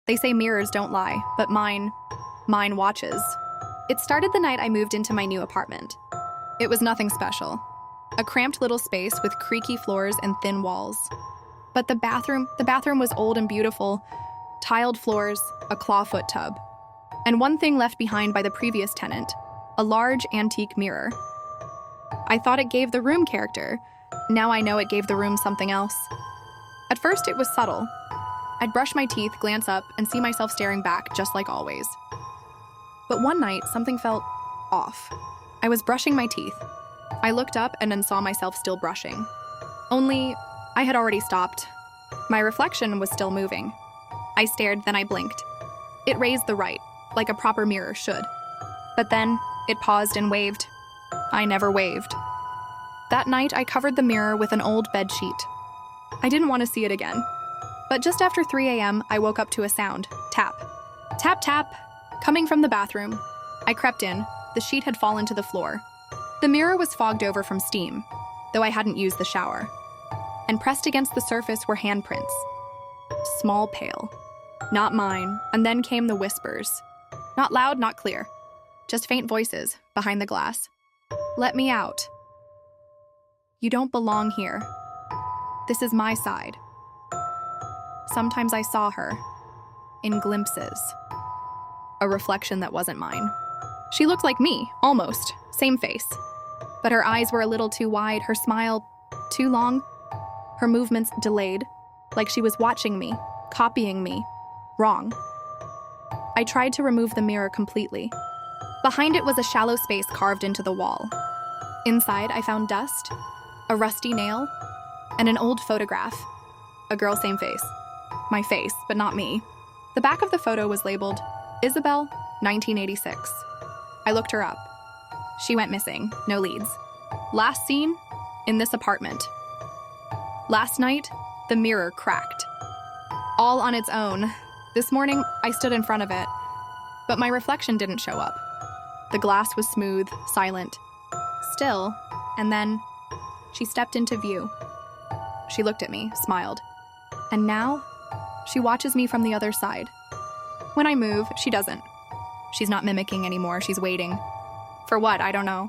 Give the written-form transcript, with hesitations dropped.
They say mirrors don't lie, but mine watches. It started the night I moved into my new apartment. It was nothing special. A cramped little space with creaky floors and thin walls. But the bathroom was old and beautiful. Tiled floors, a clawfoot tub. And one thing left behind by the previous tenant, a large antique mirror. I thought it gave the room character. Now I know it gave the room something else. At first it was subtle. I'd brush my teeth, glance up, and see myself staring back, just like always. But one night, something felt off. I was brushing my teeth. I looked up and then saw myself still brushing. Only, I had already stopped. My reflection was still moving. I stared, then I blinked. It raised the right, like a proper mirror should. But then, it paused and waved. I never waved. That night, I covered the mirror with an old bed sheet. I didn't want to see it again. But just after 3 a.m., I woke up to a sound. Tap. Tap, tap. Coming from the bathroom. I crept in. The sheet had fallen to the floor. The mirror was fogged over from steam, though I hadn't used the shower. And pressed against the surface were handprints. Small, pale. Not mine. And then came the whispers. Not loud, not clear. Just faint voices behind the glass. Let me out. You don't belong here. This is my side. Sometimes I saw her. In glimpses. A reflection that wasn't mine. She looked like me, almost. Same face. But her eyes were a little too wide, her smile too long. Her movements delayed, like she was watching me, copying me. Wrong. I tried to remove the mirror completely. Behind it was a shallow space carved into the wall. Inside, I found dust, a rusty nail, and an old photograph. A girl, same face. My face, but not me. The back of the photo was labeled, Isabel, 1986. I looked her up. She went missing, no leads. Last seen, in this apartment. Last night, the mirror cracked. All on its own. This morning, I stood in front of it, but my reflection didn't show up. The glass was smooth, silent, still, and then she stepped into view. She looked at me, smiled. And now, she watches me from the other side. When I move, she doesn't. She's not mimicking anymore, she's waiting. For what, I don't know.